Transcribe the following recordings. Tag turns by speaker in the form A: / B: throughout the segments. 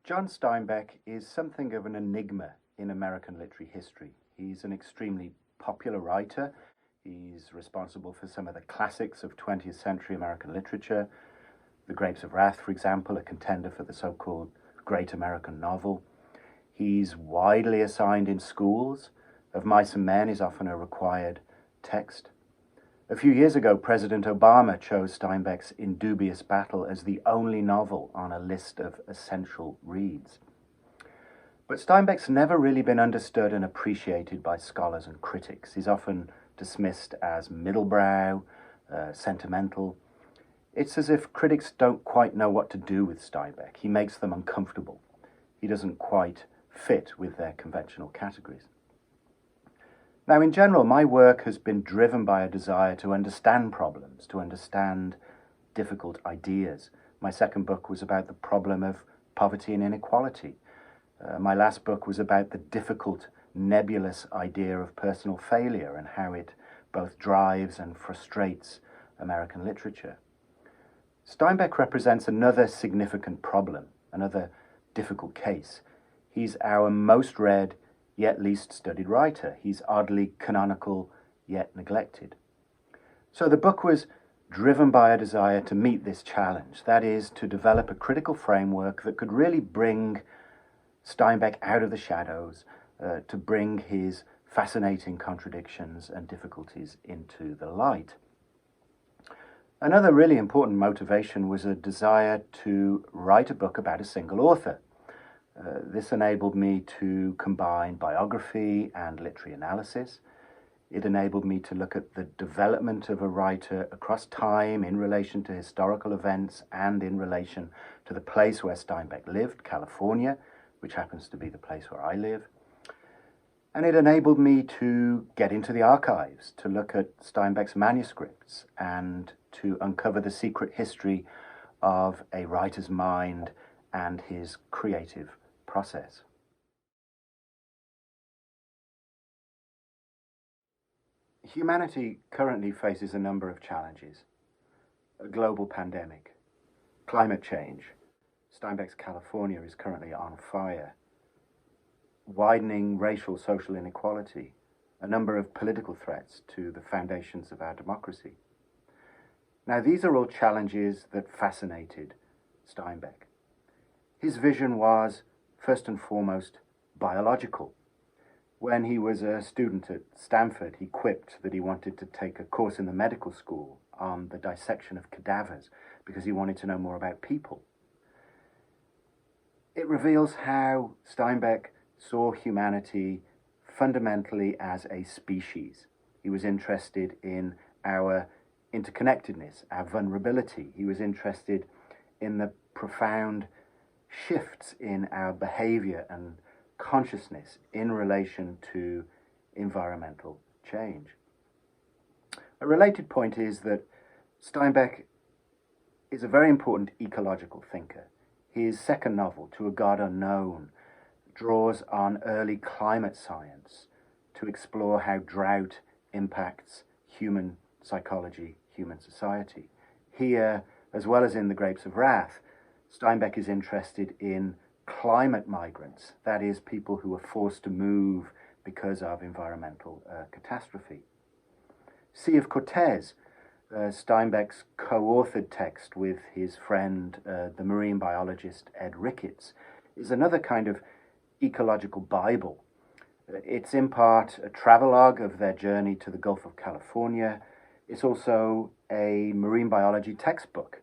A: John Steinbeck is something of an enigma in American literary history. He's an extremely popular writer. He's responsible for some of the classics of 20th century American literature. The Grapes of Wrath, for example, a contender for the so-called Great American Novel. He's widely assigned in schools. Of Mice and Men is often a required text. A few years ago, President Obama chose Steinbeck's In Dubious Battle as the only novel on a list of essential reads. But Steinbeck's never really been understood and appreciated by scholars and critics. He's often dismissed as middlebrow, sentimental. It's as if critics don't quite know what to do with Steinbeck. He makes them uncomfortable. He doesn't quite fit with their conventional categories. Now, in general, my work has been driven by a desire to understand problems, to understand difficult ideas. My second book was about the problem of poverty and inequality. My last book was about the difficult, nebulous idea of personal failure and how it both drives and frustrates American literature. Steinbeck represents another significant problem, another difficult case. He's our most read yet least studied writer. He's oddly canonical, yet neglected. So the book was driven by a desire to meet this challenge, that is, to develop a critical framework that could really bring Steinbeck out of the shadows, to bring his fascinating contradictions and difficulties into the light. Another really important motivation was a desire to write a book about a single author. This enabled me to combine biography and literary analysis. It enabled me to look at the development of a writer across time in relation to historical events and in relation to the place where Steinbeck lived, California, which happens to be the place where I live. And it enabled me to get into the archives, to look at Steinbeck's manuscripts and to uncover the secret history of a writer's mind and his creative process. Humanity currently faces a number of challenges. A global pandemic, climate change. Steinbeck's California is currently on fire. Widening racial social inequality, a number of political threats to the foundations of our democracy. Now, these are all challenges that fascinated Steinbeck. His vision was, first and foremost, biological. When he was a student at Stanford, he quipped that he wanted to take a course in the medical school on the dissection of cadavers because he wanted to know more about people. It reveals how Steinbeck saw humanity fundamentally as a species. He was interested in our interconnectedness, our vulnerability. He was interested in the profound shifts in our behavior and consciousness in relation to environmental change. A related point is that Steinbeck is a very important ecological thinker. His second novel, To a God Unknown, draws on early climate science to explore how drought impacts human psychology, human society. Here, as well as in The Grapes of Wrath, Steinbeck is interested in climate migrants, that is, people who are forced to move because of environmental catastrophe. Sea of Cortez, Steinbeck's co-authored text with his friend, the marine biologist Ed Ricketts, is another kind of ecological Bible. It's in part a travelogue of their journey to the Gulf of California. It's also a marine biology textbook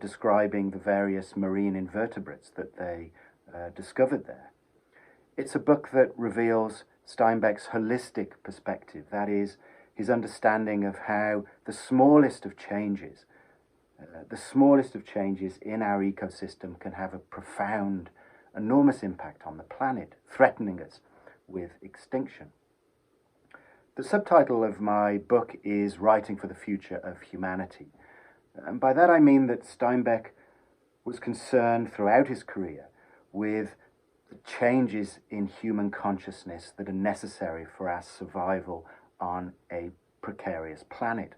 A: describing the various marine invertebrates that they discovered there. It's a book that reveals Steinbeck's holistic perspective, that is, his understanding of how the smallest of changes in our ecosystem can have a profound, enormous impact on the planet, threatening us with extinction. The subtitle of my book is Writing for the Future of Humanity. And by that I mean that Steinbeck was concerned throughout his career with the changes in human consciousness that are necessary for our survival on a precarious planet.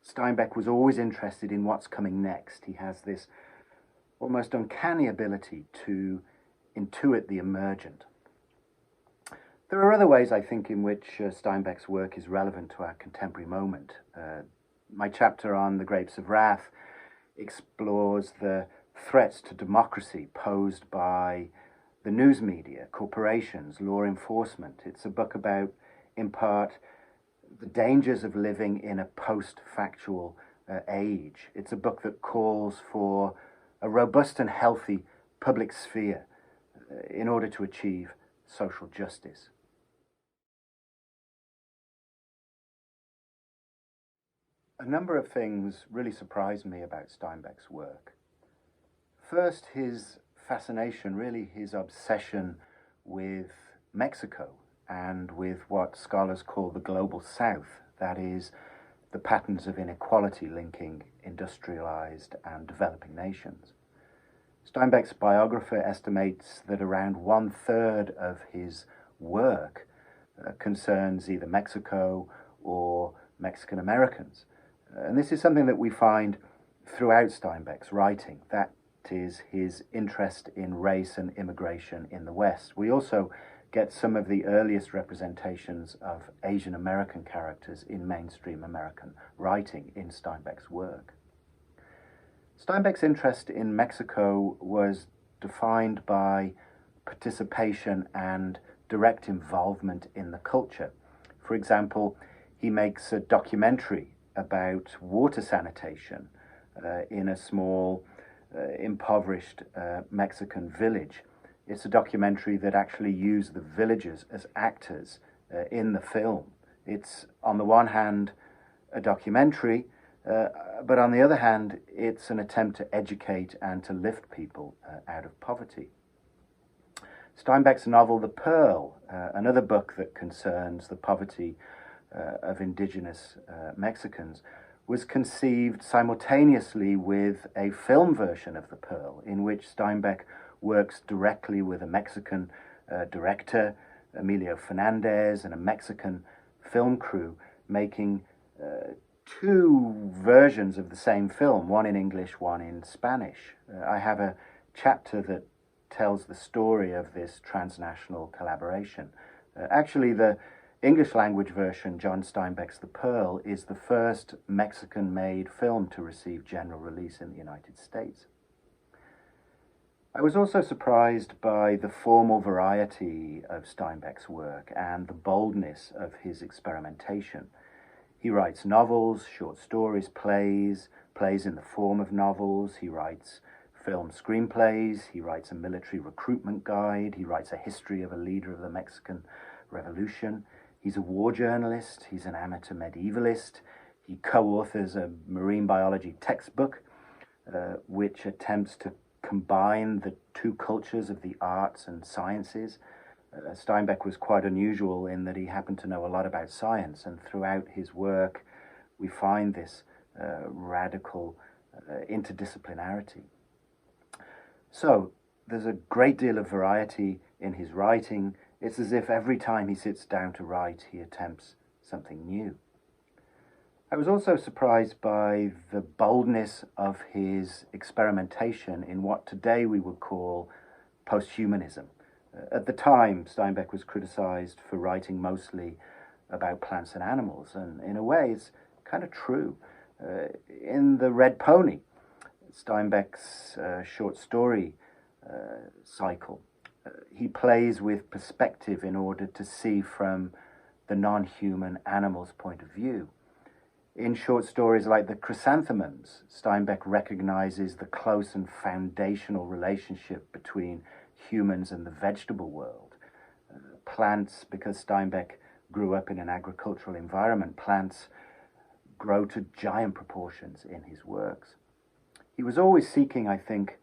A: Steinbeck was always interested in what's coming next. He has this almost uncanny ability to intuit the emergent. There are other ways, I think, in which Steinbeck's work is relevant to our contemporary moment. My chapter on The Grapes of Wrath explores the threats to democracy posed by the news media, corporations, law enforcement. It's a book about, in part, the dangers of living in a post-factual age. It's a book that calls for a robust and healthy public sphere in order to achieve social justice. A number of things really surprised me about Steinbeck's work. First, his fascination, really his obsession with Mexico and with what scholars call the global south, that is, the patterns of inequality linking industrialized and developing nations. Steinbeck's biographer estimates that around 1/3 of his work concerns either Mexico or Mexican Americans. And this is something that we find throughout Steinbeck's writing, that is his interest in race and immigration in the West. We also get some of the earliest representations of Asian American characters in mainstream American writing in Steinbeck's work. Steinbeck's interest in Mexico was defined by participation and direct involvement in the culture. For example, he makes a documentary about water sanitation in a small, impoverished Mexican village. It's a documentary that actually used the villagers as actors in the film. It's, on the one hand, a documentary, but on the other hand, it's an attempt to educate and to lift people out of poverty. Steinbeck's novel The Pearl, another book that concerns the poverty of indigenous Mexicans, was conceived simultaneously with a film version of The Pearl, in which Steinbeck works directly with a Mexican director, Emilio Fernandez, and a Mexican film crew, making two versions of the same film, one in English, one in Spanish. I have a chapter that tells the story of this transnational collaboration. Actually, the English language version, John Steinbeck's The Pearl, is the first Mexican-made film to receive general release in the United States. I was also surprised by the formal variety of Steinbeck's work and the boldness of his experimentation. He writes novels, short stories, plays in the form of novels. He writes film screenplays. He writes a military recruitment guide. He writes a history of a leader of the Mexican Revolution. He's a war journalist. He's an amateur medievalist. He co-authors a marine biology textbook, which attempts to combine the two cultures of the arts and sciences. Steinbeck was quite unusual in that he happened to know a lot about science, and throughout his work we find this radical interdisciplinarity. So there's a great deal of variety in his writing. It's as if every time he sits down to write, he attempts something new. I was also surprised by the boldness of his experimentation in what today we would call posthumanism. At the time, Steinbeck was criticized for writing mostly about plants and animals, and in a way it's kind of true. In The Red Pony, Steinbeck's short story cycle, he plays with perspective in order to see from the non-human animal's point of view. In short stories like The Chrysanthemums, Steinbeck recognizes the close and foundational relationship between humans and the vegetable world. Plants, because Steinbeck grew up in an agricultural environment, plants grow to giant proportions in his works. He was always seeking, I think,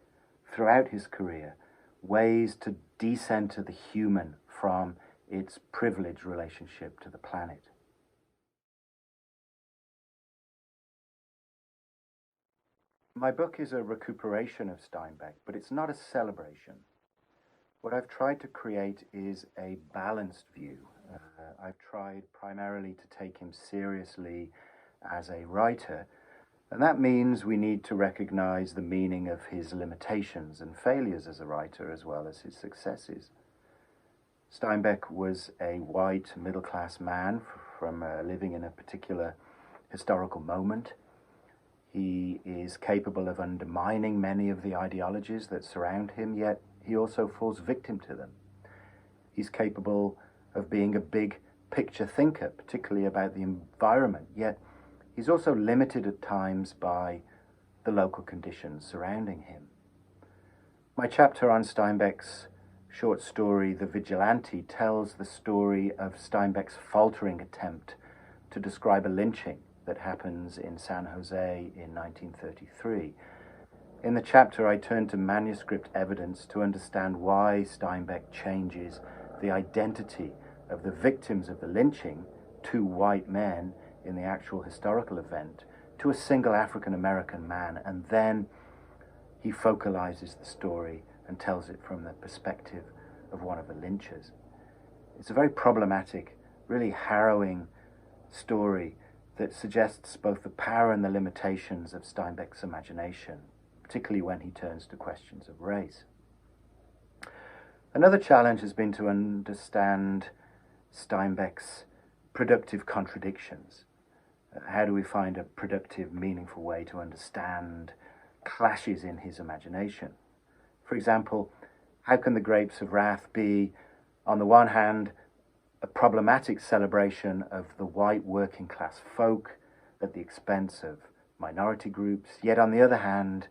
A: throughout his career, ways to decenter the human from its privileged relationship to the planet. My book is a recuperation of Steinbeck, but it's not a celebration. What I've tried to create is a balanced view. I've tried primarily to take him seriously as a writer, And that means we need to recognize the meaning of his limitations and failures as a writer, as well as his successes. Steinbeck was a white middle-class man from living in a particular historical moment. He is capable of undermining many of the ideologies that surround him, yet he also falls victim to them. He's capable of being a big picture thinker, particularly about the environment, yet he's also limited at times by the local conditions surrounding him. My chapter on Steinbeck's short story, The Vigilante, tells the story of Steinbeck's faltering attempt to describe a lynching that happens in San Jose in 1933. In the chapter, I turn to manuscript evidence to understand why Steinbeck changes the identity of the victims of the lynching, two white men in the actual historical event, to a single African-American man, and then he focalizes the story and tells it from the perspective of one of the lynchers. It's a very problematic, really harrowing story that suggests both the power and the limitations of Steinbeck's imagination, particularly when he turns to questions of race. Another challenge has been to understand Steinbeck's productive contradictions. How do we find a productive, meaningful way to understand clashes in his imagination? For example, how can The Grapes of Wrath be, on the one hand, a problematic celebration of the white working class folk at the expense of minority groups, yet on the other hand,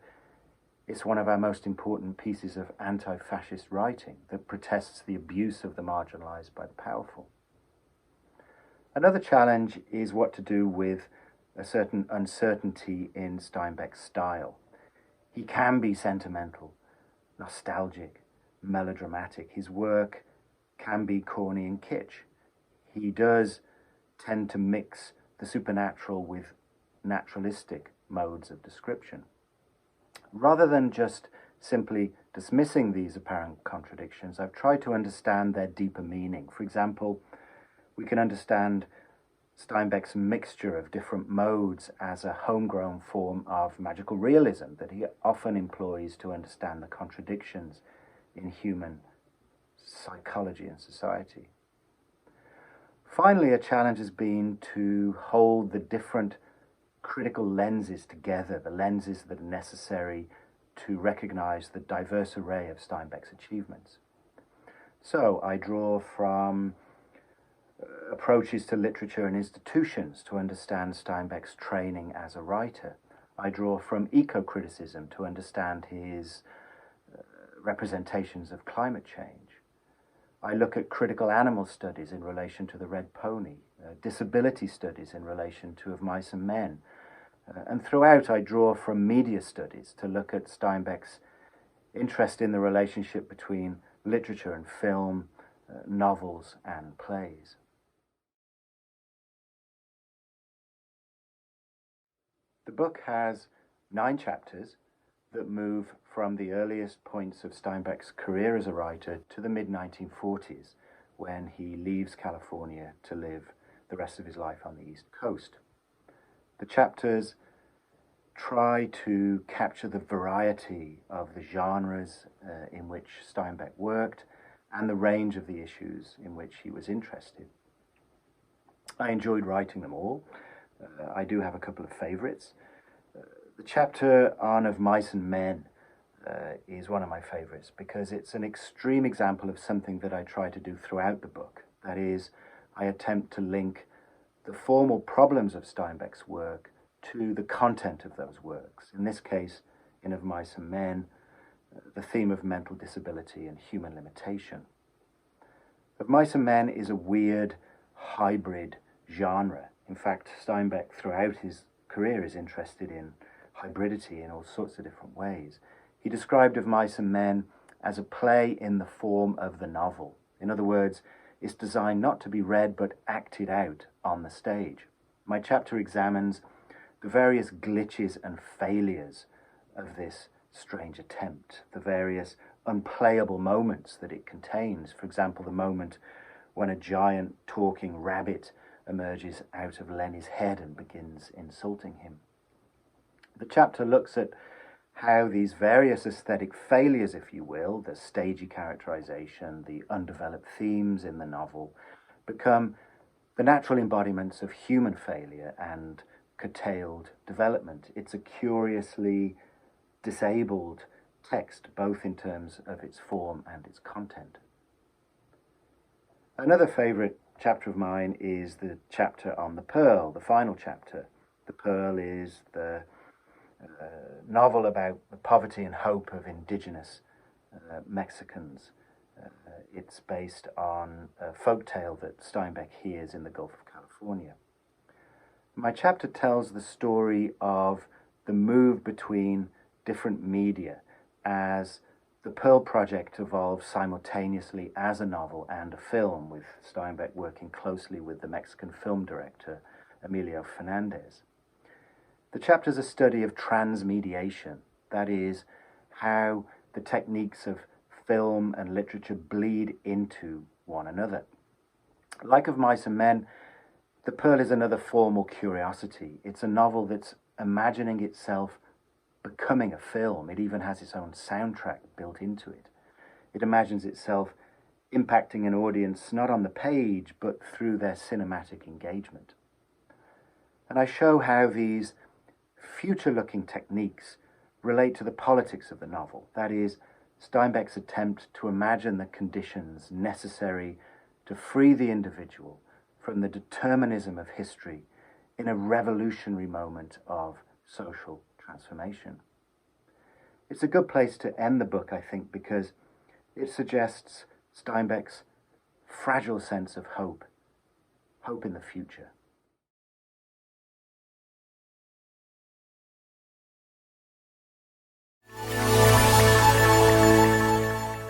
A: it's one of our most important pieces of anti-fascist writing that protests the abuse of the marginalized by the powerful? Another challenge is what to do with a certain uncertainty in Steinbeck's style. He can be sentimental, nostalgic, melodramatic. His work can be corny and kitsch. He does tend to mix the supernatural with naturalistic modes of description. Rather than just simply dismissing these apparent contradictions, I've tried to understand their deeper meaning. For example, we can understand Steinbeck's mixture of different modes as a homegrown form of magical realism that he often employs to understand the contradictions in human psychology and society. Finally, a challenge has been to hold the different critical lenses together, the lenses that are necessary to recognize the diverse array of Steinbeck's achievements. So I draw from approaches to literature and institutions to understand Steinbeck's training as a writer. I draw from eco-criticism to understand his representations of climate change. I look at critical animal studies in relation to the red pony, disability studies in relation to Of Mice and Men, and throughout I draw from media studies to look at Steinbeck's interest in the relationship between literature and film, novels and plays. The book has 9 chapters that move from the earliest points of Steinbeck's career as a writer to the mid-1940s, when he leaves California to live the rest of his life on the East Coast. The chapters try to capture the variety of the genres in which Steinbeck worked and the range of the issues in which he was interested. I enjoyed writing them all. I do have a couple of favorites. The chapter on Of Mice and Men is one of my favorites because it's an extreme example of something that I try to do throughout the book. That is, I attempt to link the formal problems of Steinbeck's work to the content of those works. In this case, in Of Mice and Men, the theme of mental disability and human limitation. Of Mice and Men is a weird hybrid genre. In fact, Steinbeck throughout his career is interested in hybridity in all sorts of different ways. He described Of Mice and Men as a play in the form of the novel. In other words, it's designed not to be read but acted out on the stage. My chapter examines the various glitches and failures of this strange attempt, the various unplayable moments that it contains. For example, the moment when a giant talking rabbit emerges out of Lenny's head and begins insulting him. The chapter looks at how these various aesthetic failures, if you will, the stagey characterization, the undeveloped themes in the novel, become the natural embodiments of human failure and curtailed development. It's a curiously disabled text, both in terms of its form and its content. Another favourite chapter of mine is the chapter on the Pearl, the final chapter. The Pearl is the novel about the poverty and hope of indigenous Mexicans. It's based on a folk tale that Steinbeck hears in the Gulf of California. My chapter tells the story of the move between different media as the Pearl Project evolved simultaneously as a novel and a film, with Steinbeck working closely with the Mexican film director Emilio Fernandez. The chapter is a study of transmediation, that is, how the techniques of film and literature bleed into one another. Like Of Mice and Men, The Pearl is another formal curiosity. It's a novel that's imagining itself becoming a film. It even has its own soundtrack built into it. It imagines itself impacting an audience not on the page, but through their cinematic engagement. And I show how these future-looking techniques relate to the politics of the novel. That is, Steinbeck's attempt to imagine the conditions necessary to free the individual from the determinism of history in a revolutionary moment of social transformation. It's a good place to end the book, I think, because it suggests Steinbeck's fragile sense of hope in the future.